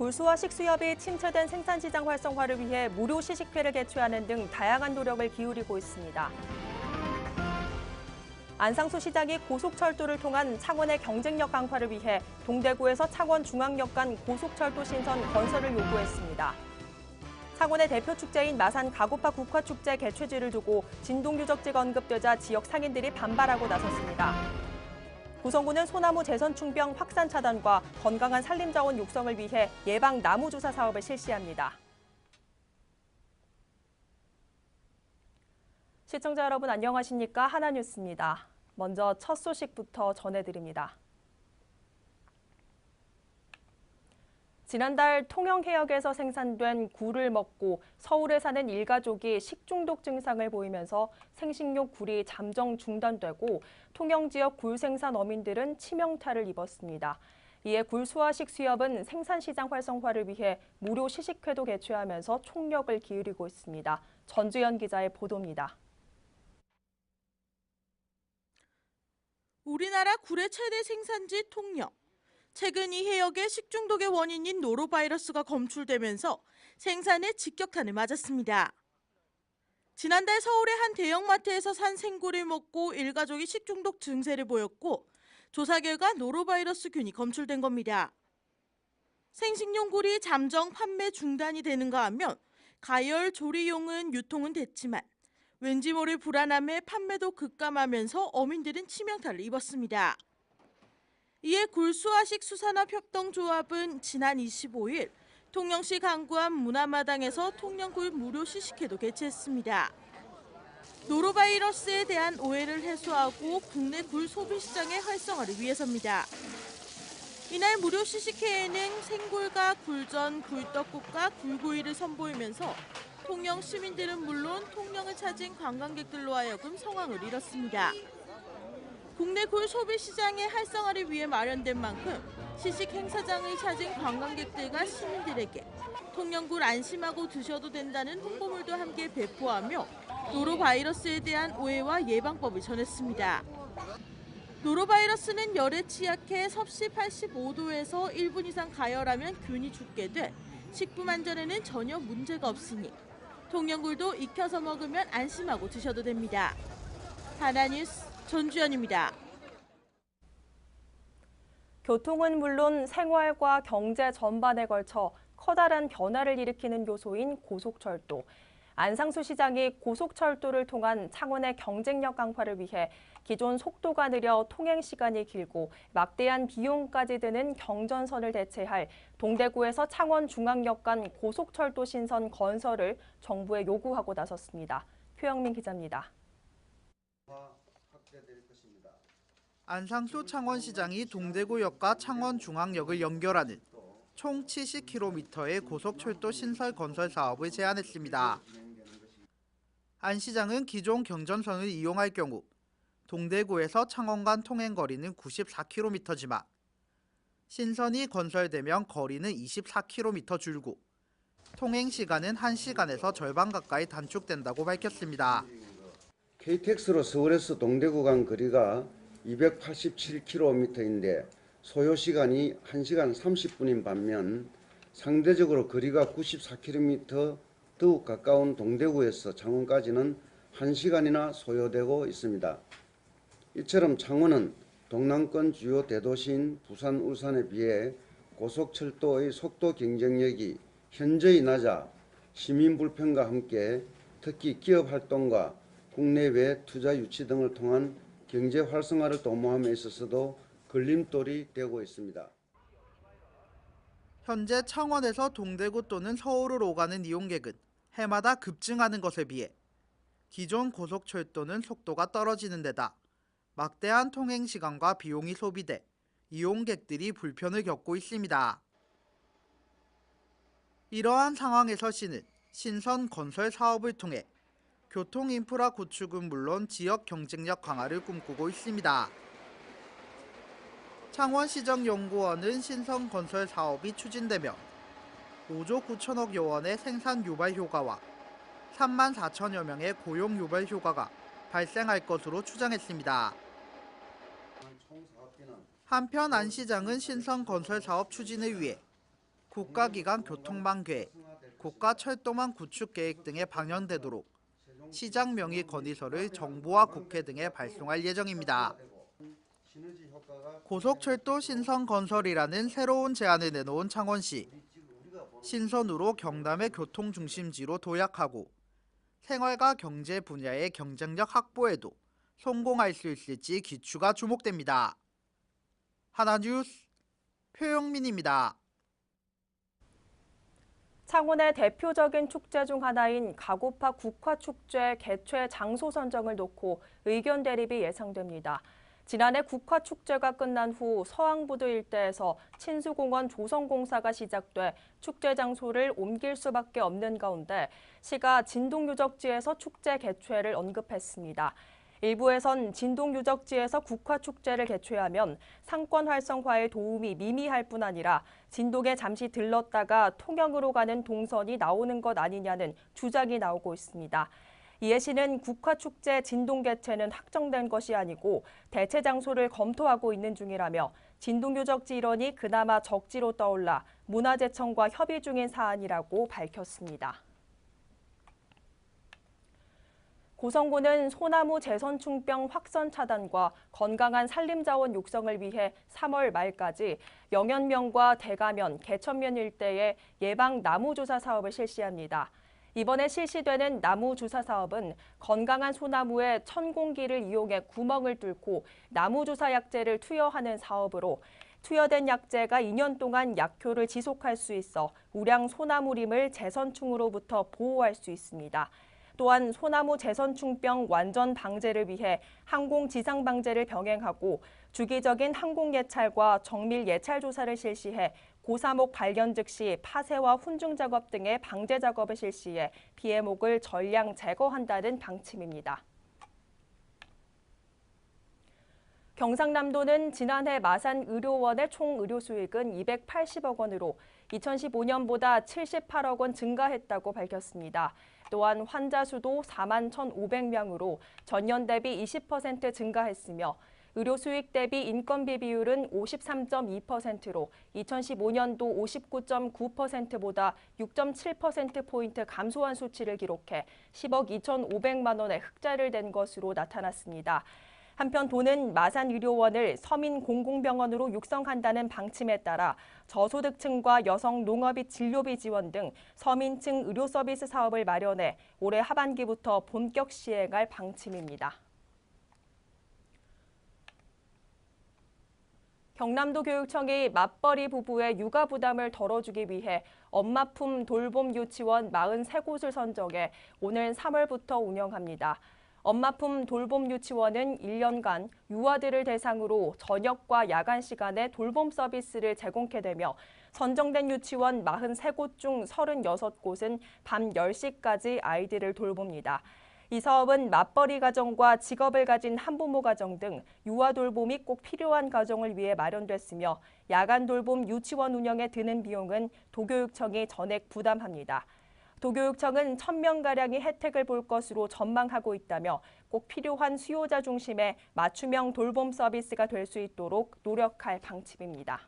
굴수와 식수협이 침체된 생산시장 활성화를 위해 무료 시식회를 개최하는 등 다양한 노력을 기울이고 있습니다. 안상수 시장이 고속철도를 통한 창원의 경쟁력 강화를 위해 동대구에서 창원중앙역 간 고속철도 신선 건설을 요구했습니다. 창원의 대표 축제인 마산 가고파 국화축제 개최지를 두고 진동유적지가 언급되자 지역 상인들이 반발하고 나섰습니다. 구성구는 소나무 재선충병 확산 차단과 건강한 산림자원 육성을 위해 예방 나무주사 사업을 실시합니다. 시청자 여러분 안녕하십니까? 하나뉴스입니다. 먼저 첫 소식부터 전해드립니다. 지난달 통영해역에서 생산된 굴을 먹고 서울에 사는 일가족이 식중독 증상을 보이면서 생식용 굴이 잠정 중단되고 통영 지역 굴 생산 어민들은 치명타를 입었습니다. 이에 굴수화식수협은 생산시장 활성화를 위해 무료 시식회도 개최하면서 총력을 기울이고 있습니다. 전주현 기자의 보도입니다. 우리나라 굴의 최대 생산지 통영. 최근 이 해역에 식중독의 원인인 노로바이러스가 검출되면서 생산에 직격탄을 맞았습니다. 지난달 서울의 한 대형마트에서 산 생굴을 먹고 일가족이 식중독 증세를 보였고 조사 결과 노로바이러스균이 검출된 겁니다. 생식용 굴이 잠정 판매 중단이 되는가 하면 가열, 조리용은 유통은 됐지만 왠지 모를 불안함에 판매도 급감하면서 어민들은 치명타를 입었습니다. 이에 굴수화식 수산업협동조합은 지난 25일 통영시 강구암 문화마당에서 통영굴 무료 시식회도 개최했습니다. 노로바이러스에 대한 오해를 해소하고 국내 굴 소비 시장의 활성화를 위해서입니다. 이날 무료 시식회에는 생굴과 굴전, 굴떡국과 굴구이를 선보이면서 통영 시민들은 물론 통영을 찾은 관광객들로 하여금 성황을 이뤘습니다. 국내 굴 소비 시장의 활성화를 위해 마련된 만큼 시식 행사장을 찾은 관광객들과 시민들에게 통영굴 안심하고 드셔도 된다는 홍보물도 함께 배포하며 노로바이러스에 대한 오해와 예방법을 전했습니다. 노로바이러스는 열에 취약해 섭씨 85도에서 1분 이상 가열하면 균이 죽게 돼 식품 안전에는 전혀 문제가 없으니 통영굴도 익혀서 먹으면 안심하고 드셔도 됩니다. 하나뉴스 전주현입니다. 교통은 물론 생활과 경제 전반에 걸쳐 커다란 변화를 일으키는 요소인 고속철도. 안상수 시장이 고속철도를 통한 창원의 경쟁력 강화를 위해 기존 속도가 느려 통행 시간이 길고 막대한 비용까지 드는 경전선을 대체할 동대구에서 창원중앙역 간 고속철도 신선 건설을 정부에 요구하고 나섰습니다. 표영민 기자입니다. 안상수 창원시장이 동대구역과 창원중앙역을 연결하는 총 70km의 고속철도 신설 건설 사업을 제안했습니다. 안 시장은 기존 경전선을 이용할 경우 동대구에서 창원 간 통행 거리는 94km지만 신선이 건설되면 거리는 24km 줄고 통행 시간은 1시간에서 절반 가까이 단축된다고 밝혔습니다. KTX로 서울에서 동대구 간 거리가 287km인데 소요 시간이 1시간 30분인 반면 상대적으로 거리가 94km 더욱 가까운 동대구에서 창원까지는 1시간이나 소요되고 있습니다. 이처럼 창원은 동남권 주요 대도시인 부산, 울산에 비해 고속철도의 속도 경쟁력이 현저히 낮아 시민 불편과 함께 특히 기업 활동과 국내외 투자 유치 등을 통한 경제 활성화를 도모함에 있어서도 걸림돌이 되고 있습니다. 현재 창원에서 동대구 또는 서울을 오가는 이용객은 해마다 급증하는 것에 비해 기존 고속철도는 속도가 떨어지는 데다 막대한 통행 시간과 비용이 소비돼 이용객들이 불편을 겪고 있습니다. 이러한 상황에서 시는 신선 건설 사업을 통해 교통 인프라 구축은 물론 지역 경쟁력 강화를 꿈꾸고 있습니다. 창원시정연구원은 신선 건설 사업이 추진되면 5조 9천억여 원의 생산 유발 효과와 3만 4천여 명의 고용 유발 효과가 발생할 것으로 추정했습니다. 한편 안 시장은 신선 건설 사업 추진을 위해 국가기관 교통망 계획, 고가철도망 구축 계획 등에 반영되도록 시장 명의 건의서를 정부와 국회 등에 발송할 예정입니다. 고속철도 신선 건설이라는 새로운 제안을 내놓은 창원시. 신선으로 경남의 교통 중심지로 도약하고 생활과 경제 분야의 경쟁력 확보에도 성공할 수 있을지 기추가 주목됩니다. 하나뉴스 표영민입니다. 창원의 대표적인 축제 중 하나인 가고파 국화축제 개최 장소 선정을 놓고 의견 대립이 예상됩니다. 지난해 국화축제가 끝난 후 서항부두 일대에서 친수공원 조성공사가 시작돼 축제 장소를 옮길 수밖에 없는 가운데 시가 진동유적지에서 축제 개최를 언급했습니다. 일부에선 진동유적지에서 국화축제를 개최하면 상권 활성화에 도움이 미미할 뿐 아니라 진동에 잠시 들렀다가 통영으로 가는 동선이 나오는 것 아니냐는 주장이 나오고 있습니다. 이에 시는 국화축제 진동 개최는 확정된 것이 아니고 대체 장소를 검토하고 있는 중이라며 진동유적지 일원이 그나마 적지로 떠올라 문화재청과 협의 중인 사안이라고 밝혔습니다. 고성군은 소나무 재선충병 확산 차단과 건강한 산림자원 육성을 위해 3월 말까지 영연면과 대가면, 개천면 일대에 예방 나무조사 사업을 실시합니다. 이번에 실시되는 나무조사 사업은 건강한 소나무에 천공기를 이용해 구멍을 뚫고 나무조사 약재를 투여하는 사업으로 투여된 약재가 2년 동안 약효를 지속할 수 있어 우량 소나무림을 재선충으로부터 보호할 수 있습니다. 또한 소나무 재선충병 완전 방제를 위해 항공 지상 방제를 병행하고 주기적인 항공 예찰과 정밀 예찰 조사를 실시해 고사목 발견 즉시 파쇄와 훈중 작업 등의 방제 작업을 실시해 피해목을 전량 제거한다는 방침입니다. 경상남도는 지난해 마산의료원의 총 의료 수익은 280억 원으로 2015년보다 78억 원 증가했다고 밝혔습니다. 또한 환자 수도 4만 1,500명으로 전년 대비 20% 증가했으며 의료 수익 대비 인건비 비율은 53.2%로 2015년도 59.9%보다 6.7%포인트 감소한 수치를 기록해 10억 2,500만 원의 흑자를 낸 것으로 나타났습니다. 한편 도는 마산의료원을 서민 공공병원으로 육성한다는 방침에 따라 저소득층과 여성 농업인 진료비 지원 등 서민층 의료 서비스 사업을 마련해 올해 하반기부터 본격 시행할 방침입니다. 경남도 교육청이 맞벌이 부부의 육아 부담을 덜어주기 위해 엄마품 돌봄 유치원 43곳을 선정해 오늘 3월부터 운영합니다. 엄마품 돌봄 유치원은 1년간 유아들을 대상으로 저녁과 야간 시간에 돌봄 서비스를 제공하게 되며 선정된 유치원 43곳 중 36곳은 밤 10시까지 아이들을 돌봅니다. 이 사업은 맞벌이 가정과 직업을 가진 한부모 가정 등 유아 돌봄이 꼭 필요한 가정을 위해 마련됐으며 야간 돌봄 유치원 운영에 드는 비용은 도교육청이 전액 부담합니다. 도교육청은 1,000명가량이 혜택을 볼 것으로 전망하고 있다며 꼭 필요한 수요자 중심의 맞춤형 돌봄 서비스가 될 수 있도록 노력할 방침입니다.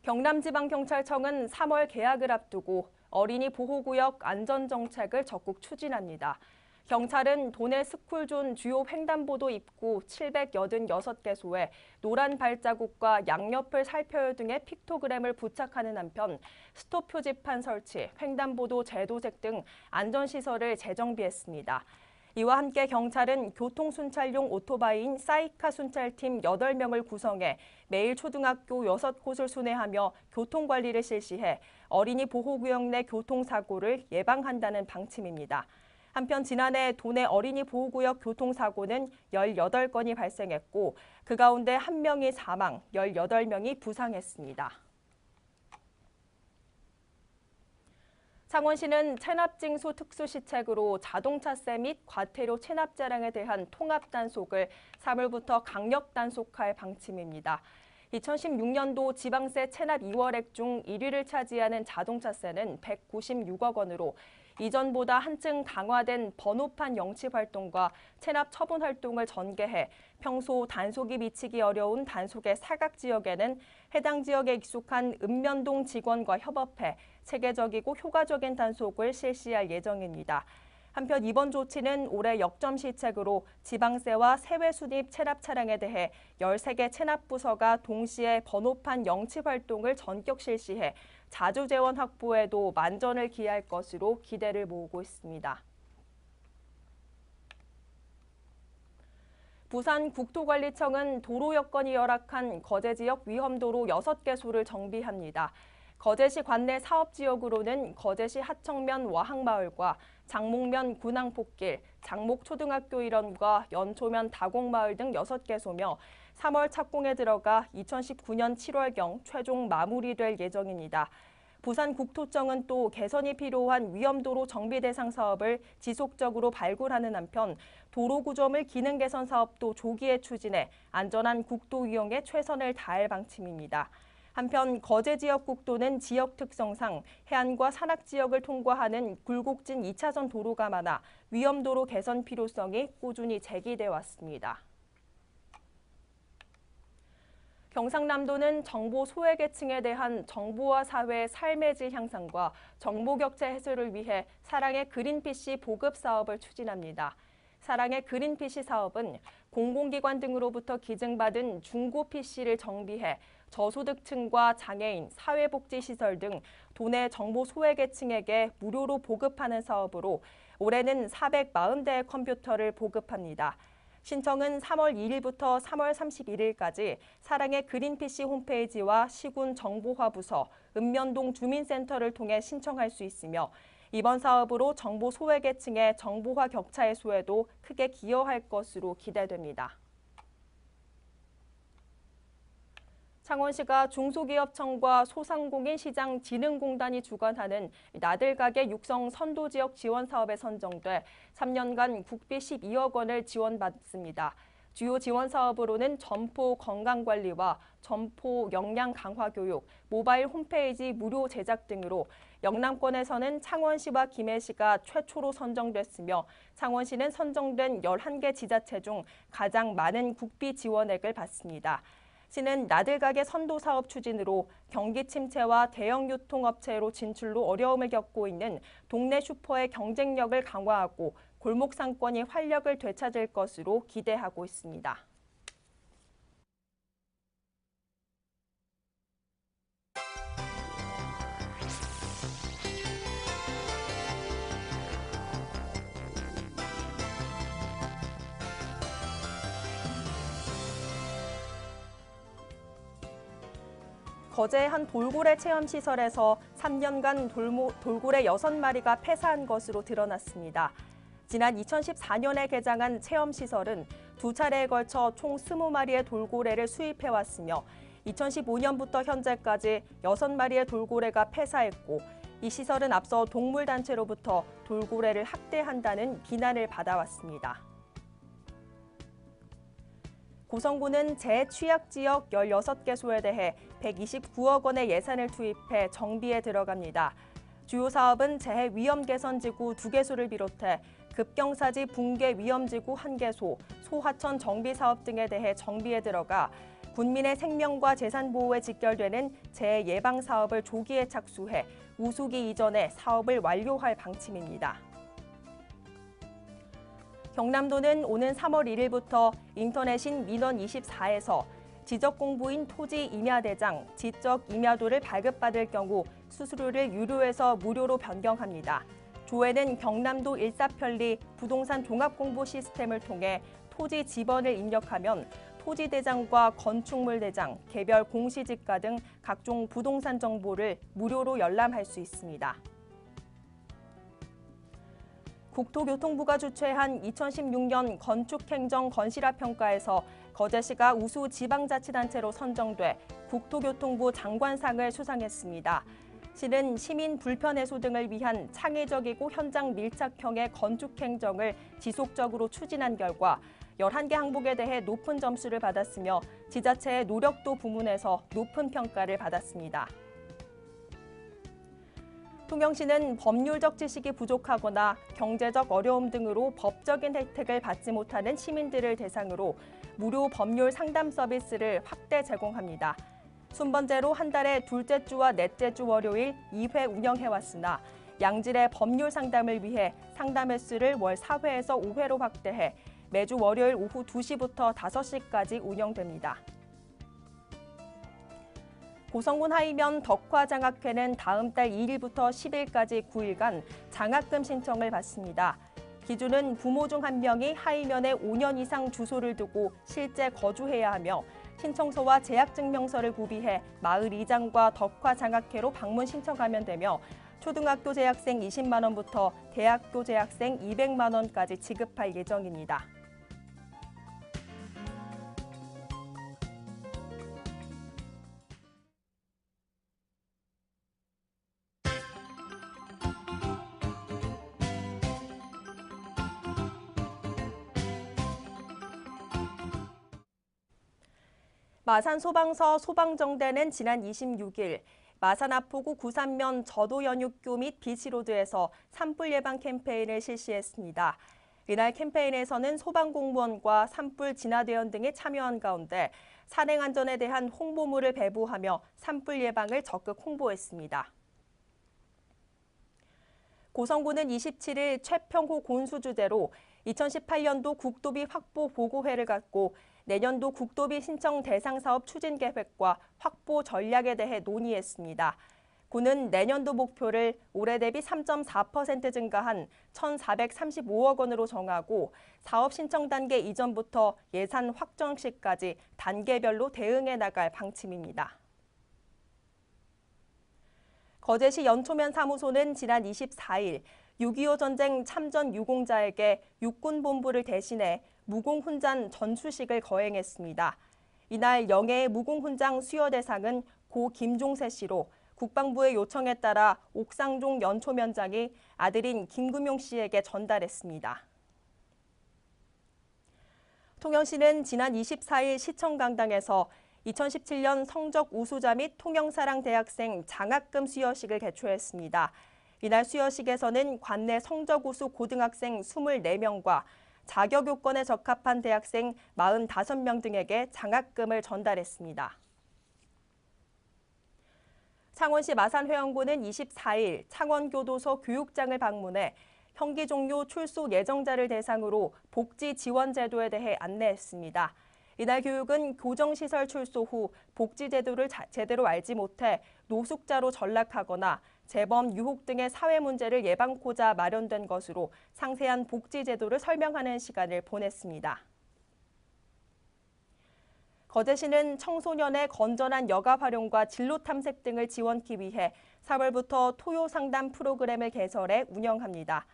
경남지방경찰청은 3월 개학을 앞두고 어린이 보호구역 안전정책을 적극 추진합니다. 경찰은 도내 스쿨존 주요 횡단보도 입구 786개소에 노란 발자국과 양옆을 살펴요 등의 픽토그램을 부착하는 한편 스톱 표지판 설치, 횡단보도 제도색 등 안전시설을 재정비했습니다. 이와 함께 경찰은 교통순찰용 오토바이인 사이카 순찰팀 8명을 구성해 매일 초등학교 6곳을 순회하며 교통관리를 실시해 어린이 보호구역 내 교통사고를 예방한다는 방침입니다. 한편 지난해 도내 어린이 보호구역 교통사고는 18건이 발생했고 그 가운데 1명이 사망, 18명이 부상했습니다. 창원시는 체납징수 특수시책으로 자동차세 및 과태료 체납 자량에 대한 통합 단속을 3월부터 강력 단속할 방침입니다. 2016년도 지방세 체납 2월액 중 1위를 차지하는 자동차세는 196억 원으로 이전보다 한층 강화된 번호판 영치 활동과 체납 처분 활동을 전개해 평소 단속이 미치기 어려운 단속의 사각 지역에는 해당 지역에 익숙한 읍면동 직원과 협업해 체계적이고 효과적인 단속을 실시할 예정입니다. 한편 이번 조치는 올해 역점 시책으로 지방세와 세외 순입 체납 차량에 대해 13개 체납부서가 동시에 번호판 영치 활동을 전격 실시해 자주 재원 확보에도 만전을 기할 것으로 기대를 모으고 있습니다. 부산국토관리청은 도로 여건이 열악한 거제 지역 위험도로 6개소를 정비합니다. 거제시 관내 사업지역으로는 거제시 하청면 와학마을과 장목면 군항폭길, 장목초등학교 일원과 연초면 다곡마을 등 6개소며 3월 착공에 들어가 2019년 7월경 최종 마무리될 예정입니다. 부산국토청은 또 개선이 필요한 위험도로 정비 대상 사업을 지속적으로 발굴하는 한편 도로 구조물 기능 개선 사업도 조기에 추진해 안전한 국도 이용에 최선을 다할 방침입니다. 한편 거제 지역 국도는 지역 특성상 해안과 산악 지역을 통과하는 굴곡진 2차선 도로가 많아 위험도로 개선 필요성이 꾸준히 제기돼 왔습니다. 경상남도는 정보 소외계층에 대한 정보화 사회의 삶의 질 향상과 정보 격차 해소를 위해 사랑의 그린PC 보급 사업을 추진합니다. 사랑의 그린PC 사업은 공공기관 등으로부터 기증받은 중고 PC를 정비해 저소득층과 장애인, 사회복지시설 등 도내 정보 소외계층에게 무료로 보급하는 사업으로 올해는 440대의 컴퓨터를 보급합니다. 신청은 3월 2일부터 3월 31일까지 사랑의 그린PC 홈페이지와 시군 정보화부서, 읍면동 주민센터를 통해 신청할 수 있으며 이번 사업으로 정보 소외계층의 정보화 격차 해소에도 크게 기여할 것으로 기대됩니다. 창원시가 중소기업청과 소상공인 시장 진흥공단이 주관하는 나들가게 육성 선도지역 지원 사업에 선정돼 3년간 국비 12억 원을 지원받습니다. 주요 지원 사업으로는 점포 건강관리와 점포 역량 강화 교육, 모바일 홈페이지 무료 제작 등으로 영남권에서는 창원시와 김해시가 최초로 선정됐으며 창원시는 선정된 11개 지자체 중 가장 많은 국비 지원액을 받습니다. 시는 나들가게 선도 사업 추진으로 경기 침체와 대형 유통업체로 진출로 어려움을 겪고 있는 동네 슈퍼의 경쟁력을 강화하고 골목 상권이 활력을 되찾을 것으로 기대하고 있습니다. 거제의 한 돌고래 체험시설에서 3년간 돌고래 6마리가 폐사한 것으로 드러났습니다. 지난 2014년에 개장한 체험시설은 2차례에 걸쳐 총 20마리의 돌고래를 수입해왔으며 2015년부터 현재까지 6마리의 돌고래가 폐사했고 이 시설은 앞서 동물단체로부터 돌고래를 학대한다는 비난을 받아왔습니다. 고성군은 재취약지역 16개소에 대해 129억 원의 예산을 투입해 정비에 들어갑니다. 주요 사업은 재해위험개선지구 2개소를 비롯해 급경사지 붕괴 위험지구 1개소, 소하천 정비사업 등에 대해 정비에 들어가 군민의 생명과 재산 보호에 직결되는 재해 예방 사업을 조기에 착수해 우수기 이전에 사업을 완료할 방침입니다. 경남도는 오는 3월 1일부터 인터넷인 민원24에서 지적공부인 토지 임야대장, 지적 임야도를 발급받을 경우 수수료를 유료에서 무료로 변경합니다. 조회는 경남도 일사편리 부동산 종합공부 시스템을 통해 토지 지번을 입력하면 토지대장과 건축물대장, 개별 공시지가 등 각종 부동산 정보를 무료로 열람할 수 있습니다. 국토교통부가 주최한 2016년 건축행정 건실화 평가에서 거제시가 우수 지방자치단체로 선정돼 국토교통부 장관상을 수상했습니다. 시는 시민 불편 해소 등을 위한 창의적이고 현장 밀착형의 건축행정을 지속적으로 추진한 결과 11개 항목에 대해 높은 점수를 받았으며 지자체의 노력도 부문에서 높은 평가를 받았습니다. 통영시는 법률적 지식이 부족하거나 경제적 어려움 등으로 법적인 혜택을 받지 못하는 시민들을 대상으로 무료 법률 상담 서비스를 확대 제공합니다. 순번제로 한 달에 둘째 주와 넷째 주 월요일 2회 운영해왔으나 양질의 법률 상담을 위해 상담 횟수를 월 4회에서 5회로 확대해 매주 월요일 오후 2시부터 5시까지 운영됩니다. 고성군 하이면 덕화장학회는 다음 달 2일부터 10일까지 9일간 장학금 신청을 받습니다. 기준은 부모 중 한 명이 하이면에 5년 이상 주소를 두고 실제 거주해야 하며 신청서와 재학증명서를 구비해 마을 이장과 덕화장학회로 방문 신청하면 되며 초등학교 재학생 20만 원부터 대학교 재학생 200만 원까지 지급할 예정입니다. 마산 소방서 소방정대는 지난 26일 마산 아포구 구산면 저도연육교 및 비치로드에서 산불 예방 캠페인을 실시했습니다. 이날 캠페인에서는 소방공무원과 산불 진화대원 등이 참여한 가운데 산행안전에 대한 홍보물을 배부하며 산불 예방을 적극 홍보했습니다. 고성군은 27일 최평호 곤수 주재로 2018년도 국도비 확보 보고회를 갖고 내년도 국도비 신청 대상 사업 추진 계획과 확보 전략에 대해 논의했습니다. 군은 내년도 목표를 올해 대비 3.4% 증가한 1,435억 원으로 정하고 사업 신청 단계 이전부터 예산 확정 시까지 단계별로 대응해 나갈 방침입니다. 거제시 연초면 사무소는 지난 24일 6.25 전쟁 참전 유공자에게 육군본부를 대신해 무공훈장 전수식을 거행했습니다. 이날 영예의 무공훈장 수여 대상은 고 김종세 씨로 국방부의 요청에 따라 옥상종 연초면장이 아들인 김금용 씨에게 전달했습니다. 통영시는 지난 24일 시청강당에서 2017년 성적 우수자 및 통영사랑 대학생 장학금 수여식을 개최했습니다. 이날 수여식에서는 관내 성적 우수 고등학생 24명과 자격 요건에 적합한 대학생 45명 등에게 장학금을 전달했습니다. 창원시 마산회원구는 24일 창원교도소 교육장을 방문해 형기 종료 출소 예정자를 대상으로 복지 지원 제도에 대해 안내했습니다. 이날 교육은 교정시설 출소 후 복지 제도를 제대로 알지 못해 노숙자로 전락하거나 재범, 유혹 등의 사회 문제를 예방코자 마련된 것으로 상세한 복지 제도를 설명하는 시간을 보냈습니다. 거제시는 청소년의 건전한 여가 활용과 진로 탐색 등을 지원하기 위해 4월부터 토요 상담 프로그램을 개설해 운영합니다.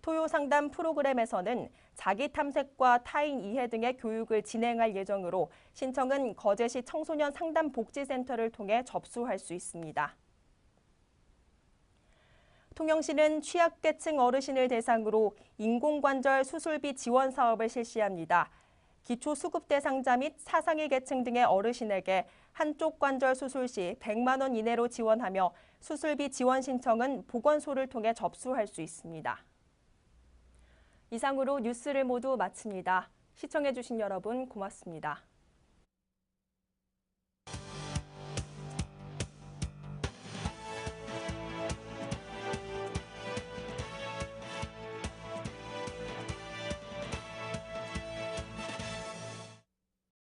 토요 상담 프로그램에서는 자기 탐색과 타인 이해 등의 교육을 진행할 예정으로 신청은 거제시 청소년 상담 복지센터를 통해 접수할 수 있습니다. 통영시는 취약계층 어르신을 대상으로 인공관절 수술비 지원 사업을 실시합니다. 기초수급 대상자 및 사상위 계층 등의 어르신에게 한쪽 관절 수술 시 100만 원 이내로 지원하며 수술비 지원 신청은 보건소를 통해 접수할 수 있습니다. 이상으로 뉴스를 모두 마칩니다. 시청해주신 여러분 고맙습니다.